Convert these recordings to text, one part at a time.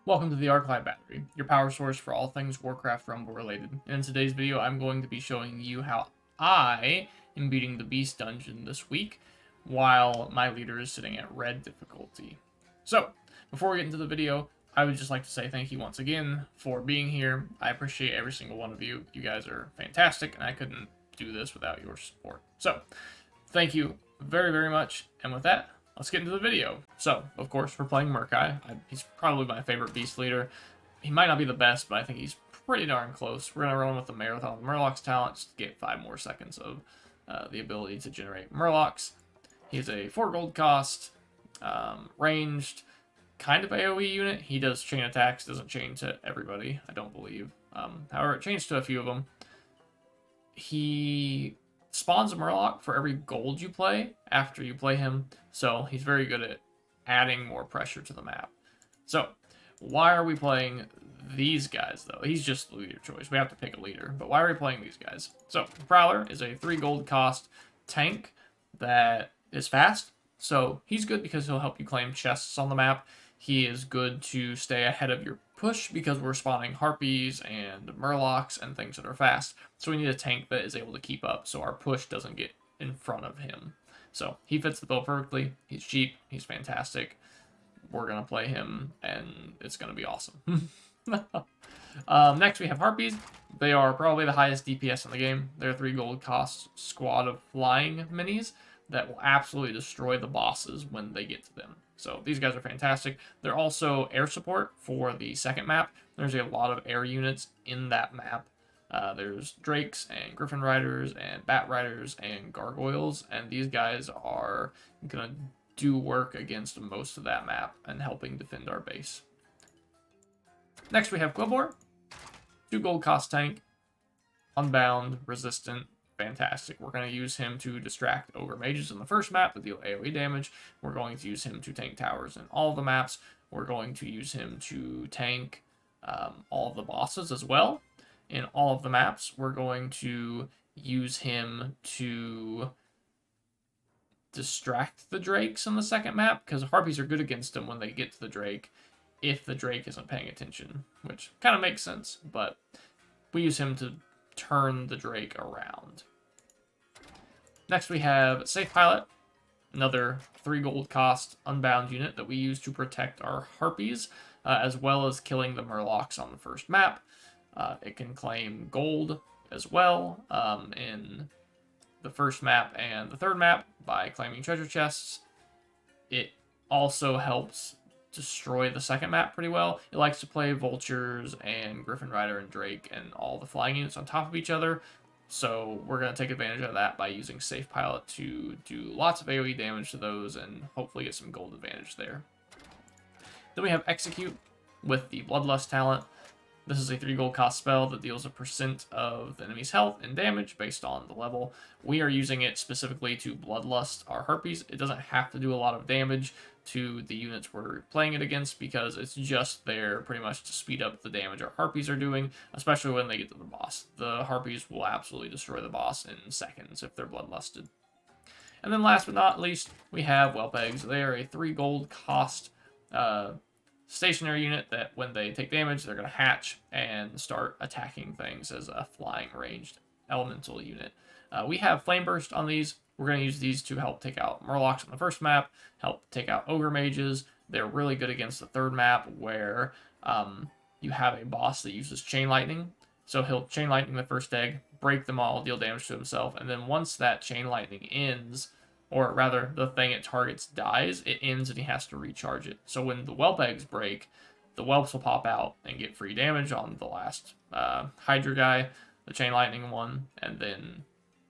Welcome to the Arclight Battery, your power source for all things Warcraft Rumble related. And in today's video, I'm going to be showing you how I am beating the Beast Dungeon this week, while my leader is sitting at red difficulty. So, before we get into the video, I would just like to say thank you once again for being here. I appreciate every single one of you. You guys are fantastic, and I couldn't do this without your support. So, thank you very, very much. And with that, let's get into the video. So, of course, we're playing Murkeye. He's probably my favorite beast leader. He might not be the best, but I think he's pretty darn close. We're going to run with the Marathon Murloc's talent just to get 5 more seconds of the ability to generate Murlocs. He's a 4 gold cost, ranged, kind of AoE unit. He does chain attacks, doesn't chain to everybody, I don't believe. However, it chains to a few of them. He spawns a Murloc for every gold you play after you play him, so he's very good at adding more pressure to the map. So, why are we playing these guys, though? He's just the leader choice. We have to pick a leader, but why are we playing these guys? So, Prowler is a 3 gold cost tank that is fast, so he's good because he'll help you claim chests on the map. He is good to stay ahead of your push because we're spawning Harpies and Murlocs and things that are fast. So we need a tank that is able to keep up so our push doesn't get in front of him. So he fits the bill perfectly. He's cheap. He's fantastic. We're going to play him, and it's going to be awesome. Next, we have Harpies. They are probably the highest DPS in the game. They're a 3 gold cost squad of flying minis that will absolutely destroy the bosses when they get to them. So these guys are fantastic. They're also air support for the second map. There's a lot of air units in that map. There's Drakes and Griffin Riders and Bat Riders and Gargoyles, and these guys are going to do work against most of that map and helping defend our base. Next we have Quillbore, 2 gold cost tank, unbound, resistant, fantastic. We're going to use him to distract ogre mages in the first map to deal AoE damage. We're going to use him to tank towers in all the maps. We're going to use him to tank all of the bosses as well in all of the maps. We're going to use him to distract the drakes in the second map, because Harpies are good against him when they get to the drake if the drake isn't paying attention, which kind of makes sense, but we use him to turn the drake around. Next we have Safe Pilot, another 3 gold cost unbound unit that we use to protect our Harpies, as well as killing the Murlocs on the first map. It can claim gold as well in the first map and the third map by claiming treasure chests. It also helps destroy the second map pretty well. It likes to play Vultures and Griffin Rider and Drake and all the flying units on top of each other. So we're going to take advantage of that by using Safe Pilot to do lots of AoE damage to those and hopefully get some gold advantage there. Then we have Execute with the Bloodlust talent. This is a 3 gold cost spell that deals a % of the enemy's health and damage based on the level. We are using it specifically to Bloodlust our Harpies. It doesn't have to do a lot of damage to the units we're playing it against because it's just there pretty much to speed up the damage our Harpies are doing, especially when they get to the boss. The Harpies will absolutely destroy the boss in seconds if they're Bloodlusted. And then last but not least, we have Whelp Eggs. They are a 3 gold cost stationary unit that when they take damage, they're going to hatch and start attacking things as a flying ranged elemental unit. We have Flame Burst on these. We're going to use these to help take out Murlocs on the first map, help take out Ogre Mages. They're really good against the third map where you have a boss that uses Chain Lightning. So he'll Chain Lightning the first egg, break them all, deal damage to himself, and then once that Chain Lightning ends, or rather, the thing it targets dies, it ends and he has to recharge it. So when the Whelp Eggs break, the Whelps will pop out and get free damage on the last Hydra guy, the Chain Lightning one, and then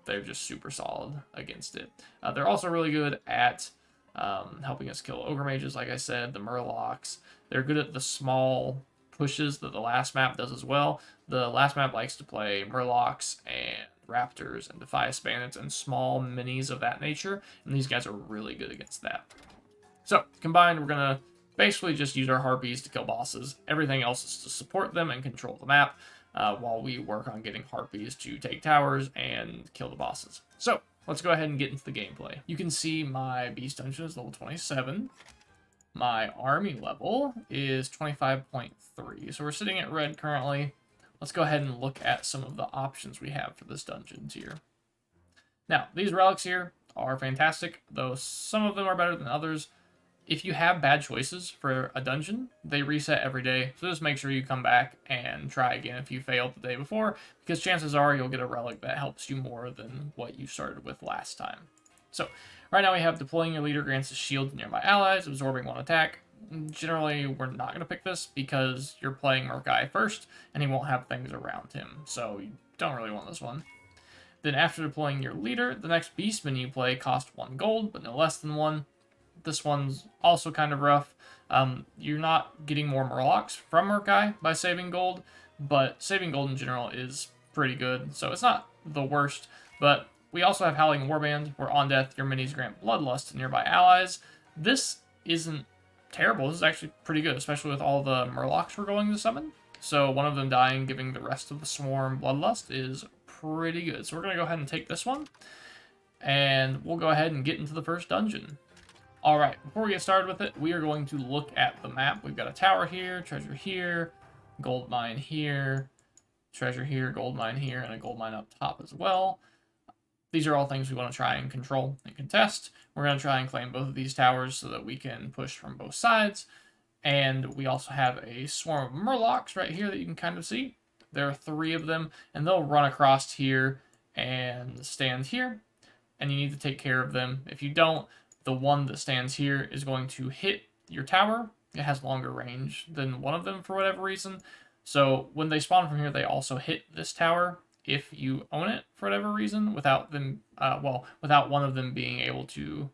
they're just super solid against it. They're also really good at helping us kill Ogre Mages, like I said, the Murlocs. They're good at the small pushes that the last map does as well. The last map likes to play Murlocs and Raptors and Defias Bandits and small minis of that nature, and these guys are really good against that. So, combined, we're going to basically just use our Harpies to kill bosses. Everything else is to support them and control the map, while we work on getting Harpies to take towers and kill the bosses. So, let's go ahead and get into the gameplay. You can see my Beast Dungeon is level 27. My army level is 25.3, so we're sitting at red currently. Let's go ahead and look at some of the options we have for this dungeon tier. Now, these relics here are fantastic, though some of them are better than others. If you have bad choices for a dungeon, they reset every day, so just make sure you come back and try again if you failed the day before, because chances are you'll get a relic that helps you more than what you started with last time. So, right now we have deploying your leader grants a shield to nearby allies, absorbing 1 attack. Generally, we're not going to pick this because you're playing Murkeye first, and he won't have things around him, so you don't really want this one. Then after deploying your leader, the next beastman you play costs 1 gold, but no less than 1. This one's also kind of rough. You're not getting more Murlocs from Murkeye by saving gold, but saving gold in general is pretty good, so it's not the worst. But we also have Howling Warband, where on death your minis grant Bloodlust to nearby allies. This isn't terrible. This is actually pretty good, especially with all the Murlocs we're going to summon. So one of them dying, giving the rest of the swarm Bloodlust is pretty good. So we're going to go ahead and take this one, and we'll go ahead and get into the first dungeon. Alright, before we get started with it, we are going to look at the map. We've got a tower here, treasure here, gold mine here, treasure here, gold mine here, and a gold mine up top as well. These are all things we want to try and control and contest. We're going to try and claim both of these towers so that we can push from both sides. And we also have a swarm of Murlocs right here that you can kind of see. There are 3 of them, and they'll run across here and stand here. And you need to take care of them. If you don't, the one that stands here is going to hit your tower. It has longer range than one of them for whatever reason. So when they spawn from here, they also hit this tower if you own it for whatever reason, without them, without one of them being able to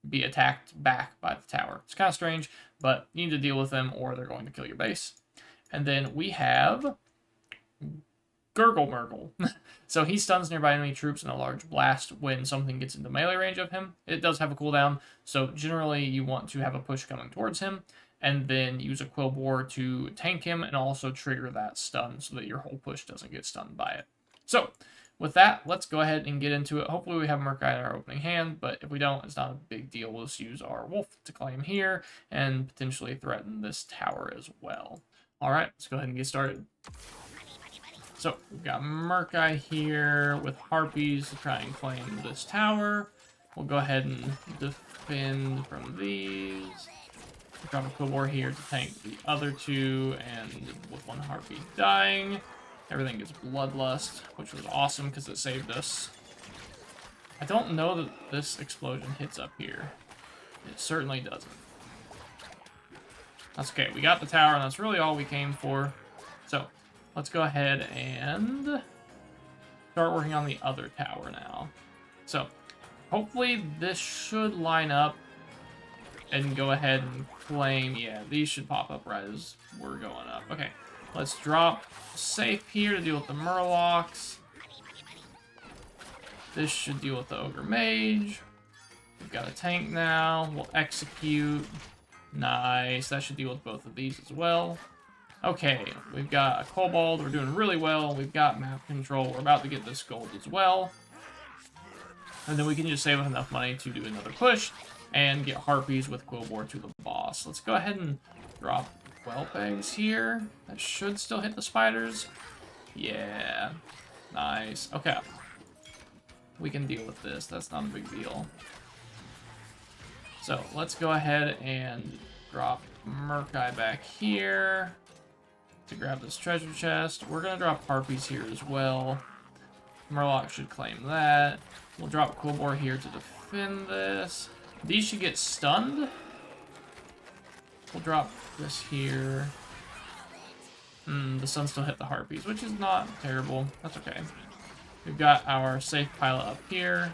be attacked back by the tower. It's kind of strange, but you need to deal with them or they're going to kill your base. And then we have Gurgle Murgle. So he stuns nearby enemy troops in a large blast when something gets into melee range of him. It does have a cooldown, so generally you want to have a push coming towards him, and then use a Quill Bore to tank him and also trigger that stun so that your whole push doesn't get stunned by it. So, with that, let's go ahead and get into it. Hopefully we have Murkeye in our opening hand, but if we don't, it's not a big deal. We'll just use our wolf to claim here and potentially threaten this tower as well. Alright, let's go ahead and get started. So, we've got Murkeye here with Harpies to try and claim this tower. We'll go ahead and defend from these. Drop a Quill Bore here to tank the other 2, and with 1 Harpy dying, everything gets Bloodlust, which was awesome because it saved us. I don't know that this explosion hits up here. It certainly doesn't. That's okay, we got the tower, and that's really all we came for. So, let's go ahead and start working on the other tower now. So, hopefully this should line up and go ahead and claim. Yeah, these should pop up right as we're going up. Okay, let's drop safe here to deal with the Murlocs. This should deal with the Ogre Mage. We've got a tank now. We'll execute. Nice. That should deal with both of these as well. Okay, we've got a Kobold. We're doing really well. We've got map control. We're about to get this gold as well. And then we can just save enough money to do another push and get Harpies with Quill Bore to the boss. Let's go ahead and drop Whelp Eggs here. That should still hit the spiders. Yeah. Nice. Okay. We can deal with this. That's not a big deal. So, let's go ahead and drop Murkeye back here to grab this treasure chest. We're going to drop Harpies here as well. Murloc should claim that. We'll drop Quill Bore here to defend this. These should get stunned. We'll drop this here. The sun still hit the Harpies, which is not terrible. That's okay. We've got our safe pilot up here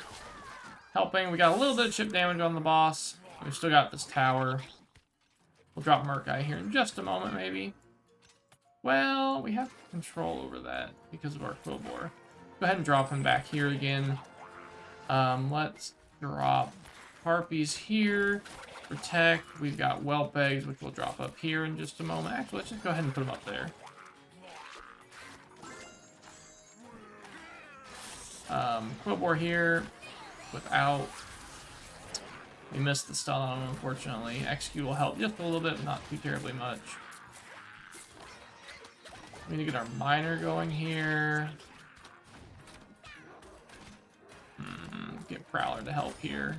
helping. We got a little bit of chip damage on the boss. We've still got this tower. We'll drop Murkeye here in just a moment, maybe. Well, we have control over that because of our Quill Bore. Go ahead and drop him back here again. Let's drop Harpies here. Protect. We've got Whelp Eggs, which we'll drop up here in just a moment. Actually, let's just go ahead and put them up there. Quill Bore here without We missed the stun on him, unfortunately. Execute will help just a little bit, but not too terribly much. We need to get our miner going here. Get Prowler to help here.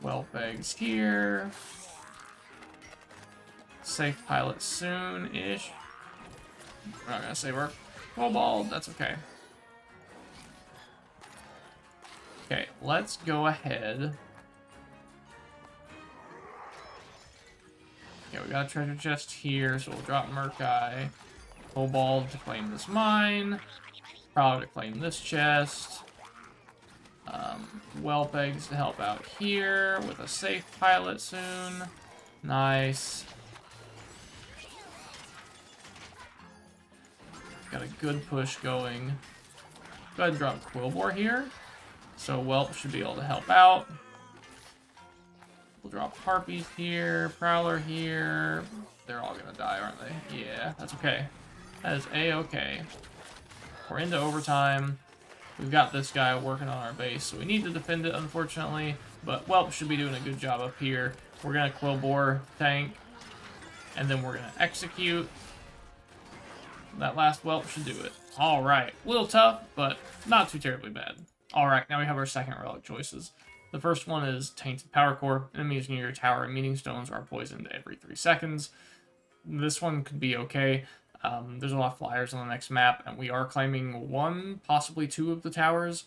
Whelp eggs here. Safe pilot soon-ish. We're not gonna save our Kobold, that's okay. Okay, let's go ahead. Okay, we got a treasure chest here, so we'll drop Murkeye. Kobold to claim this mine. Prowler to claim this chest. Whelp eggs to help out here with a safe pilot soon. Nice. Got a good push going. Go ahead and drop Quillbore here. So Whelp should be able to help out. We'll drop Harpies here, Prowler here. They're all gonna die, aren't they? Yeah, that's okay. That is a-okay. We're into overtime. We've got this guy working on our base, so we need to defend it, unfortunately. But Whelp should be doing a good job up here. We're gonna Quillbore tank, and then we're gonna execute. That last Whelp should do it. Alright, a little tough, but not too terribly bad. Alright, now we have our second relic choices. The first one is Tainted Power Core. Enemies near your tower and meeting stones are poisoned every 3 seconds. This one could be okay. There's a lot of flyers on the next map, and we are claiming 1, possibly 2 of the towers.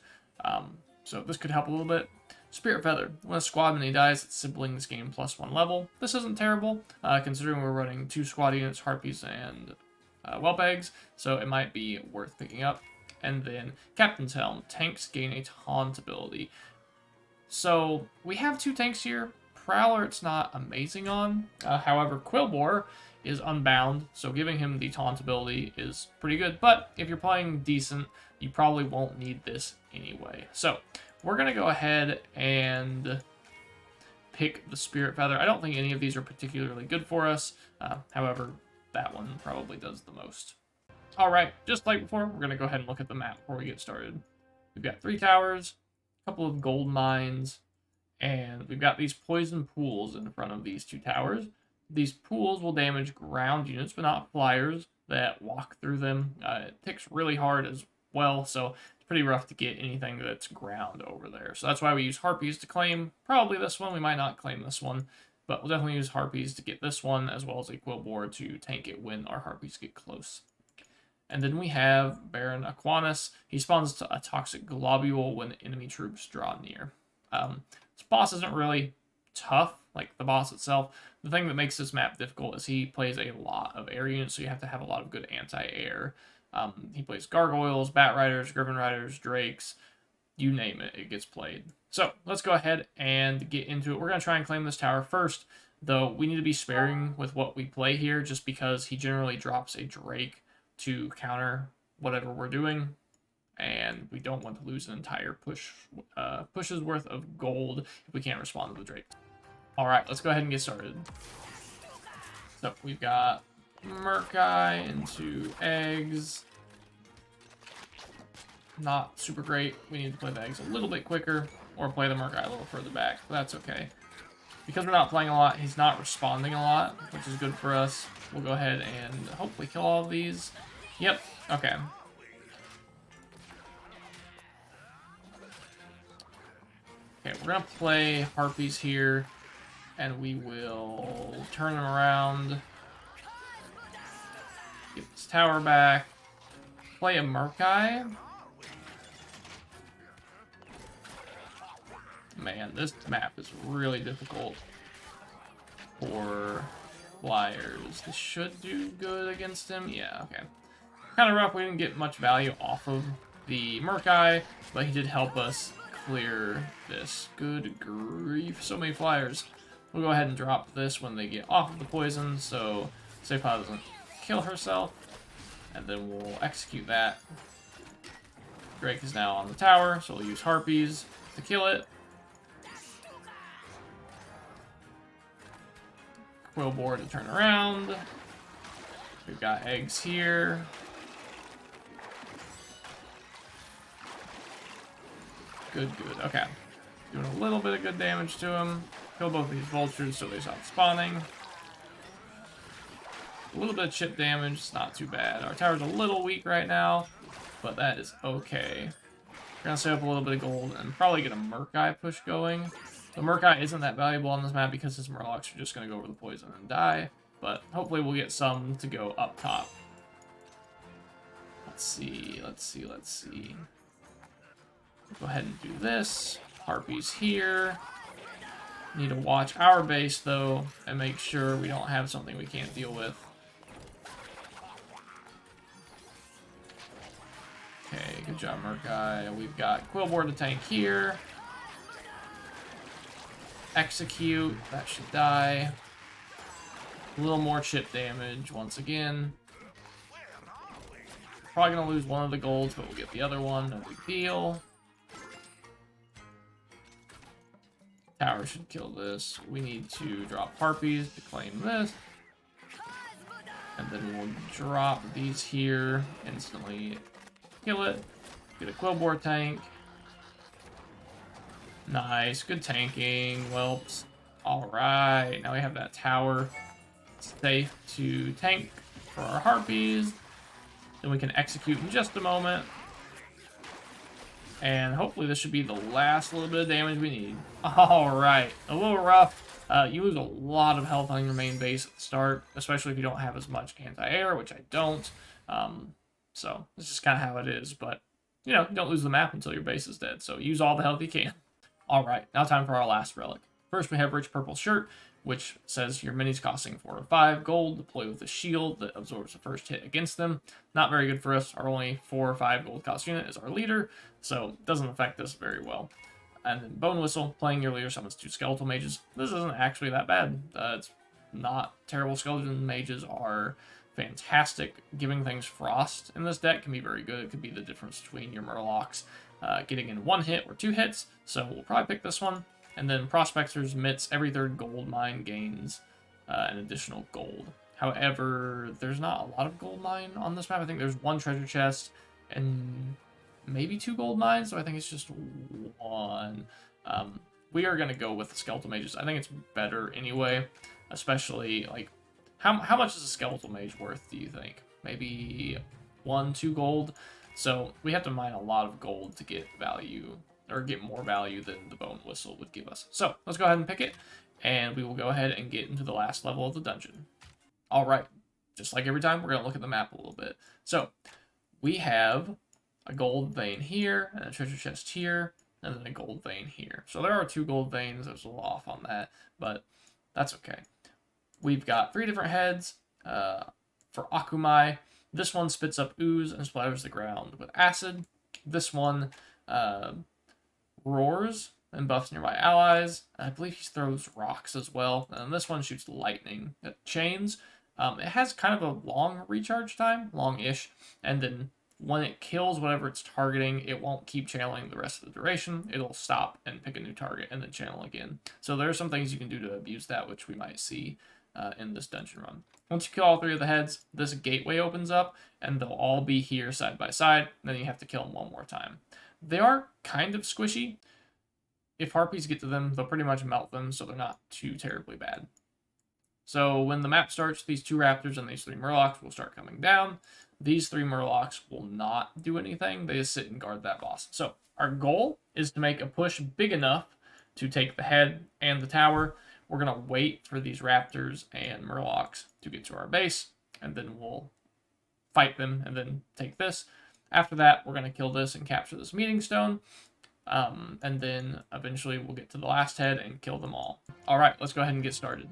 So this could help a little bit. Spirit Feather. When a squad mini dies, its siblings gain +1 level. This isn't terrible, considering we're running 2 squad units, Harpies and Whelp eggs, so it might be worth picking up. And then Captain's Helm. Tanks gain a taunt ability. So we have 2 tanks here. Prowler it's not amazing on. However, Quillbore is unbound, so giving him the taunt ability is pretty good. But if you're playing decent, you probably won't need this anyway. So we're going to go ahead and pick the Spirit Feather. I don't think any of these are particularly good for us. However, that one probably does the most. Alright, just like before, we're going to go ahead and look at the map before we get started. We've got 3 towers, a couple of gold mines, and we've got these poison pools in front of these 2 towers. These pools will damage ground units, but not flyers that walk through them. It ticks really hard as well, so it's pretty rough to get anything that's ground over there. So that's why we use Harpies to claim probably this one. We might not claim this one, but we'll definitely use Harpies to get this one, as well as a Quillbore to tank it when our Harpies get close. And then we have Baron Aquanus. He spawns a toxic globule when enemy troops draw near. This boss isn't really tough, like the boss itself. The thing that makes this map difficult is he plays a lot of air units, so you have to have a lot of good anti-air. He plays Gargoyles, Bat Riders, Griffin Riders, Drakes, you name it, it gets played. So let's go ahead and get into it. We're going to try and claim this tower first, though we need to be sparing with what we play here, just because he generally drops a Drake to counter whatever we're doing, and we don't want to lose an entire push's worth of gold if we can't respond to the Drake. Alright, let's go ahead and get started. So we've got Murkeye into eggs. Not super great. We need to play the eggs a little bit quicker, or play the Murkeye a little further back, but that's okay. Because we're not playing a lot, he's not responding a lot, which is good for us. We'll go ahead and hopefully kill all of these. Yep, okay. Okay, we're gonna play Harpies here, and we will turn them around. Get this tower back. Play a Murkeye. Man, this map is really difficult for flyers. This should do good against him. Yeah, okay. Kind of rough. We didn't get much value off of the Murkeye, but he did help us clear this. Good grief. So many flyers. We'll go ahead and drop this when they get off of the poison, so Sepah doesn't kill herself. And then we'll execute that. Drake is now on the tower, so we'll use Harpies to kill it. Quillbore to turn around. We've got eggs here. Good, good. Okay. Doing a little bit of good damage to him. Kill both of these vultures so they stop spawning. A little bit of chip damage. It's not too bad. Our tower's a little weak right now, but that is okay. We're going to save up a little bit of gold and probably get a Murkeye push going. The Murkeye isn't that valuable on this map because his Murlocs are just going to go over the poison and die. But hopefully we'll get some to go up top. Let's see, let's see, let's see. Go ahead and do this. Harpies here. Need to watch our base, though, and make sure we don't have something we can't deal with. Okay, good job, Murkeye. We've got Quillboard the tank here. Execute. That should die. A little more chip damage once again. Probably going to lose one of the golds, but we'll get the other one. No big deal. Tower should kill this. We need to drop Harpies to claim this. And then we'll drop these here. Instantly kill it. Get a Quillboard tank. Nice. Good tanking. Whelps. Alright. Now we have that tower. Safe to tank for our Harpies. Then we can execute in just a moment. And hopefully this should be the last little bit of damage we need. Alright. A little rough. You lose a lot of health on your main base at the start, especially if you don't have as much anti-air, which I don't. So it's just kind of how it is. But, you know, you don't lose the map until your base is dead. So use all the health you can. Alright, now time for our last relic. First we have Rich Purple Shirt, which says your minis costing 4 to 5 gold. Deploy with a shield that absorbs the first hit against them. Not very good for us. Our only 4 or 5 gold cost unit is our leader, so it doesn't affect us very well. And then Bone Whistle, playing your leader summons 2 skeletal mages. This isn't actually that bad. It's not terrible. Skeleton mages are fantastic. Giving things frost in this deck can be very good. It could be the difference between your Murlocs getting in 1 hit or 2 hits, so we'll probably pick this one. And then Prospector's Mitts, every 3rd gold mine gains an additional gold. However, there's not a lot of gold mine on this map. I think there's 1 treasure chest and maybe 2 gold mines, so I think it's just 1. We are going to go with the Skeletal Mages. I think it's better anyway, especially, like, how much is a Skeletal Mage worth, do you think? Maybe 1, 2 gold? So we have to mine a lot of gold to get value, or get more value than the Bone Whistle would give us. So let's go ahead and pick it, and we will go ahead and get into the last level of the dungeon. All right, just like every time, we're going to look at the map a little bit. So we have a gold vein here, and a treasure chest here, and then a gold vein here. So there are 2 gold veins. I was a little off on that, but that's okay. We've got 3 different heads for Akumai. This one spits up ooze and splatters the ground with acid. This one roars and buffs nearby allies. I believe he throws rocks as well. And this one shoots lightning at chains. It has kind of a long recharge time, long-ish, and then when it kills whatever it's targeting, it won't keep channeling the rest of the duration. It'll stop and pick a new target and then channel again. So there are some things you can do to abuse that, which we might see in this dungeon run. Once you kill all 3 of the heads, this gateway opens up, and they'll all be here side by side. Then you have to kill them 1 more time. They are kind of squishy. If Harpies get to them, they'll pretty much melt them, so they're not too terribly bad. So when the map starts, these 2 raptors and these 3 murlocs will start coming down. These 3 murlocs will not do anything. They just sit and guard that boss. So our goal is to make a push big enough to take the head and the tower. We're going to wait for these raptors and murlocs to get to our base, and then we'll fight them and then take this. After that, we're going to kill this and capture this meeting stone. And then eventually we'll get to the last head and kill them all. All right, let's go ahead and get started.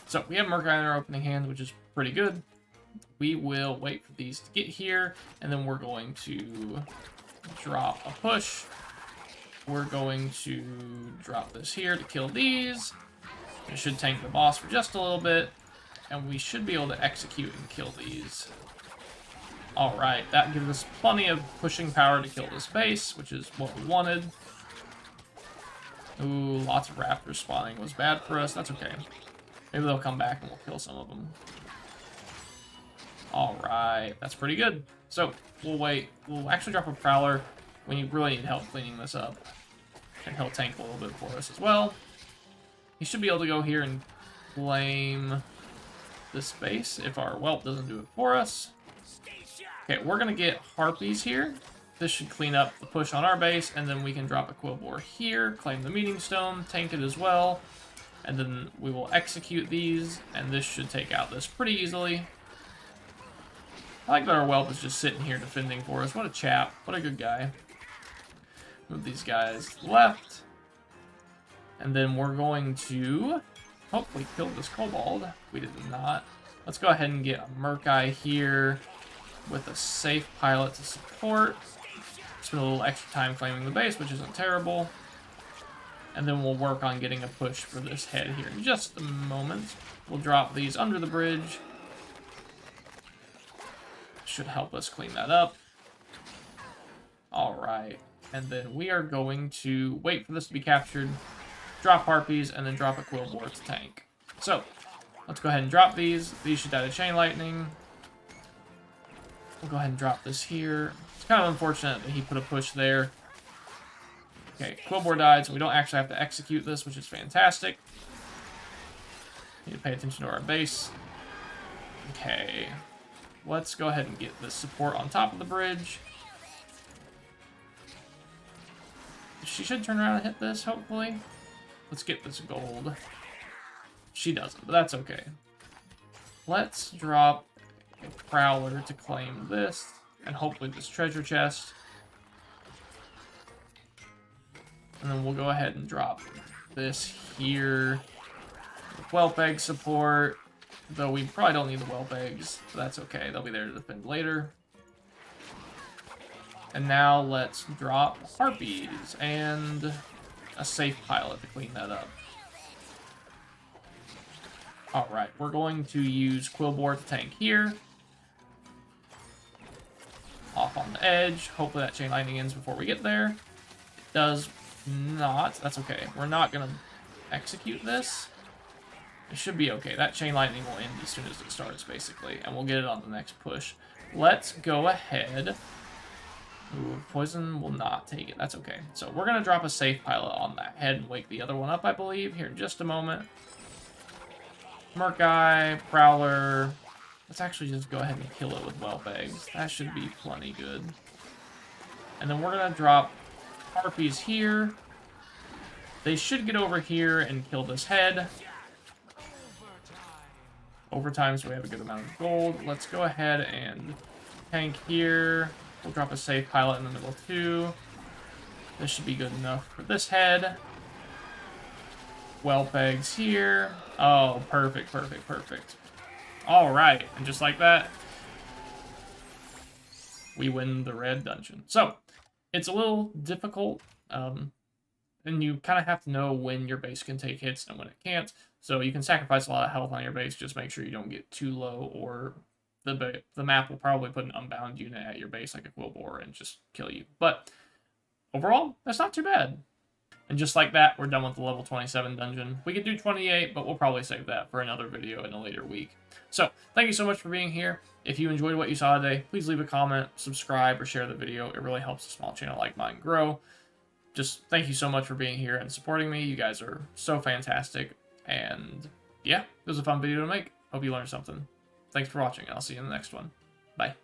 So we have Murkeye in our opening hand, which is pretty good. We will wait for these to get here, and then we're going to drop a push. We're going to drop this here to kill these. It should tank the boss for just a little bit, and we should be able to execute and kill these. Alright, that gives us plenty of pushing power to kill this base, which is what we wanted. Ooh, lots of raptors spawning was bad for us. That's okay. Maybe they'll come back and we'll kill some of them. Alright, that's pretty good. So, we'll wait. We'll actually drop a Prowler We really need help cleaning this up. And he'll tank a little bit for us as well. He should be able to go here and claim this space if our whelp doesn't do it for us. Okay, we're going to get harpies here. This should clean up the push on our base, and then we can drop a quillbore here, claim the meeting stone, tank it as well, and then we will execute these, and this should take out this pretty easily. I like that our whelp is just sitting here defending for us. What a chap. What a good guy. Move these guys left. And then we're going to hopefully kill this kobold. We did not. Let's go ahead and get a Murkeye here with a safe pilot to support. Spend a little extra time claiming the base, which isn't terrible. And then we'll work on getting a push for this head here in just a moment. We'll drop these under the bridge. Should help us clean that up. Alright. And then we are going to wait for this to be captured, drop harpies, and then drop a quillbore to tank. So, let's go ahead and drop these. These should die to chain lightning. We'll go ahead and drop this here. It's kind of unfortunate that he put a push there. Okay, quillbore died, so we don't actually have to execute this, which is fantastic. Need to pay attention to our base. Okay. Let's go ahead and get this support on top of the bridge. She should turn around and hit this, hopefully. Let's get this gold. She doesn't, but that's okay. Let's drop a prowler to claim this, and hopefully this treasure chest. And then we'll go ahead and drop this here. Whelp egg support. Though we probably don't need the whelp eggs, but that's okay. They'll be there to defend later. And now let's drop harpies and a safe pilot to clean that up. Alright, we're going to use quillbore to tank here. Off on the edge. Hopefully that chain lightning ends before we get there. It does not. That's okay. We're not going to execute this. It should be okay. That chain lightning will end as soon as it starts, basically. And we'll get it on the next push. Let's go ahead. Ooh, poison will not take it. That's okay. So we're going to drop a safe pilot on that head and wake the other one up, I believe, here in just a moment. Murkeye, Prowler. Let's actually just go ahead and kill it with whelp eggs. That should be plenty good. And then we're going to drop harpies here. They should get over here and kill this head. Overtime, so we have a good amount of gold. Let's go ahead and tank here. We'll drop a safe pilot in the middle too. This should be good enough for this head. Whelp eggs here. Oh, perfect, perfect, perfect. Alright, and just like that, we win the red dungeon. So, it's a little difficult, and you kind of have to know when your base can take hits and when it can't. So you can sacrifice a lot of health on your base, just make sure you don't get too low, or the map will probably put an unbound unit at your base like a quillbore and just kill you. But overall, that's not too bad. And just like that, we're done with the level 27 dungeon. We could do 28, but we'll probably save that for another video in a later week. So, thank you so much for being here. If you enjoyed what you saw today, please leave a comment, subscribe, or share the video. It really helps a small channel like mine grow. Just thank you so much for being here and supporting me. You guys are so fantastic. And yeah, it was a fun video to make. Hope you learned something. Thanks for watching, and I'll see you in the next one. Bye.